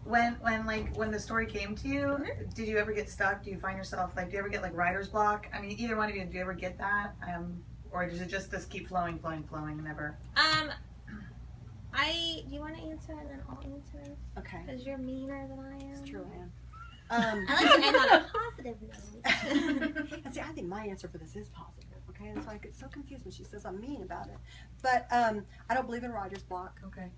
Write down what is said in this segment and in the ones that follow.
When the story came to you, did you ever get stuck? Do you find yourself do you ever get writer's block? I mean, either one of you, do you ever get that? Or does it just this keep flowing and never? Do you want to answer and then I'll answer? Okay. Because you're meaner than I am. It's true, I am. I like to end on a positive note. And see, I think my answer for this is positive. Okay, that's why I get so confused when she says I'm mean about it. But I don't believe in writer's block. Okay.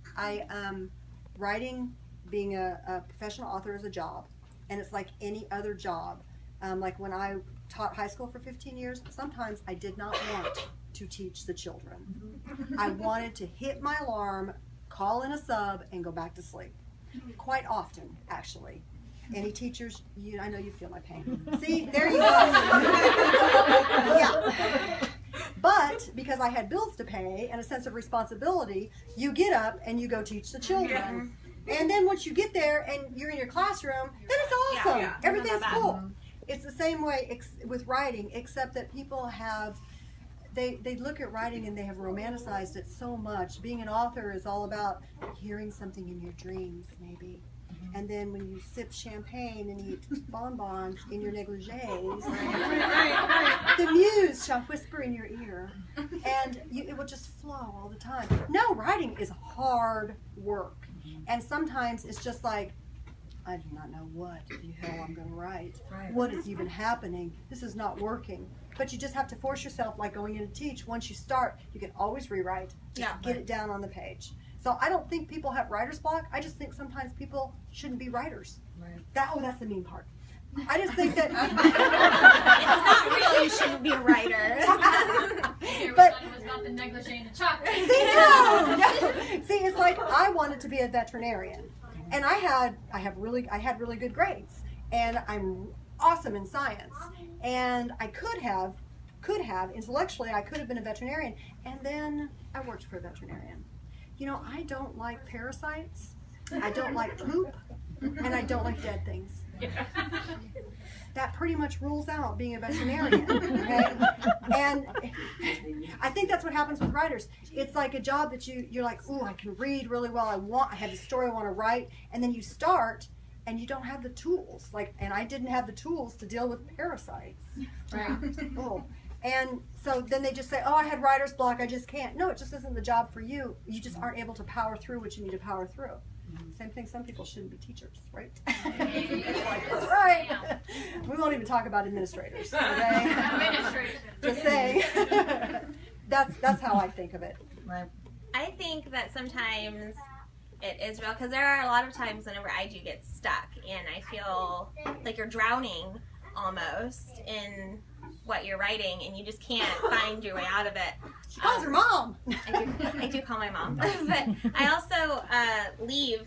Writing, being a professional author is a job, and it's like any other job. Like when I taught high school for 15 years, sometimes I did not want to teach the children. I wanted to hit my alarm, call in a sub, and go back to sleep. Quite often, actually. Any teachers, I know you feel my pain. See, there you go. Yeah. But because I had bills to pay and a sense of responsibility, you get up and you go teach the children. And then once you get there and you're in your classroom, then it's awesome. Yeah. Everything's cool. It's the same way with writing, except that people have, they look at writing and they have romanticized it so much. Being an author is all about hearing something in your dreams, maybe. And then when you sip champagne and eat bonbons in your negligees, the muse shall whisper in your ear, and it will just flow all the time. No, writing is hard work, and sometimes it's just like, I do not know what the hell I'm going to write. What is even happening? This is not working. But you just have to force yourself, like going in to teach. Once you start, you can always rewrite. Get it down on the page. So I don't think people have writer's block. I just think sometimes people shouldn't be writers. That's the mean part. I just think that it's not real. You shouldn't be a writer. But it was not the negligee and the chocolate. See, it's like I wanted to be a veterinarian, and I had really good grades, and I'm awesome in science, and I could have intellectually I could have been a veterinarian, and then I worked for a veterinarian. I don't like parasites, I don't like poop, and I don't like dead things. That pretty much rules out being a veterinarian, okay? And I think that's what happens with writers. It's like a job that you're like, ooh, I can read really well, I have a story I want to write, and then you start, and you don't have the tools. And I didn't have the tools to deal with parasites, right? Oh. And so then they just say, oh, I had writer's block, I just can't. No, it just isn't the job for you. You just aren't able to power through what you need to power through. Same thing, some people shouldn't be teachers, right? That's right. We won't even talk about administrators, okay? Just saying. That's how I think of it. Right. I think that sometimes it is real, because there are a lot of times whenever I do get stuck and I feel like you're drowning almost in what you're writing and you just can't find your way out of it. She calls her mom. I do call my mom. But I also leave.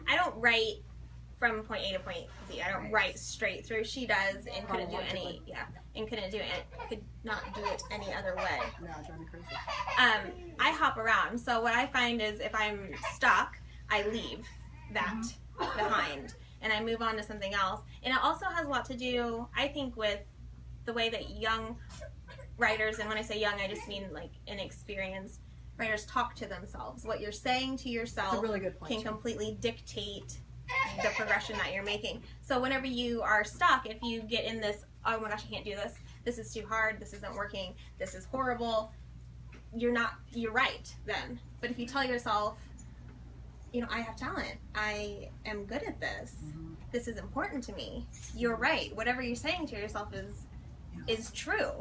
I don't write from point A to point Z. I don't write straight through. She does and couldn't do any. And couldn't do it. Could not do it any other way. No, it drives me crazy. I hop around. So what I find is if I'm stuck, I leave that behind and I move on to something else. And it also has a lot to do, I think, with the way that young writers, and when I say young, I just mean like inexperienced writers, talk to themselves. What you're saying to yourself That's a really good point, can completely dictate the progression that you're making. So whenever you are stuck, if you get in this, oh my gosh, I can't do this, this is too hard, this isn't working, this is horrible, you're right then. But if you tell yourself, I have talent, I am good at this, this is important to me, you're right. Whatever you're saying to yourself is true.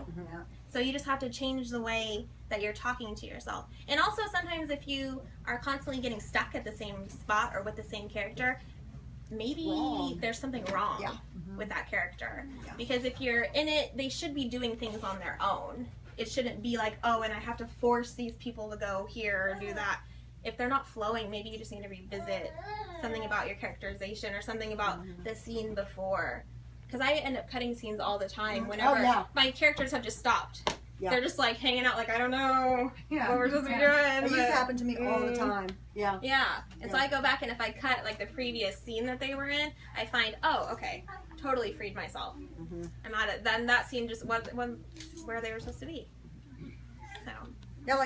So you just have to change the way that you're talking to yourself. And also sometimes if you are constantly getting stuck at the same spot or with the same character, maybe there's something wrong with that character. Because if you're in it, they should be doing things on their own. It shouldn't be like, oh, and I have to force these people to go here or do that. If they're not flowing, maybe you just need to revisit something about your characterization or something about the scene before. Because I end up cutting scenes all the time whenever my characters have just stopped. They're just like hanging out like, I don't know what we're supposed to be doing. It used to happen to me all the time. And so I go back and if I cut like the previous scene that they were in, I find, oh, okay, totally freed myself. I'm out of, then that scene just wasn't where they were supposed to be.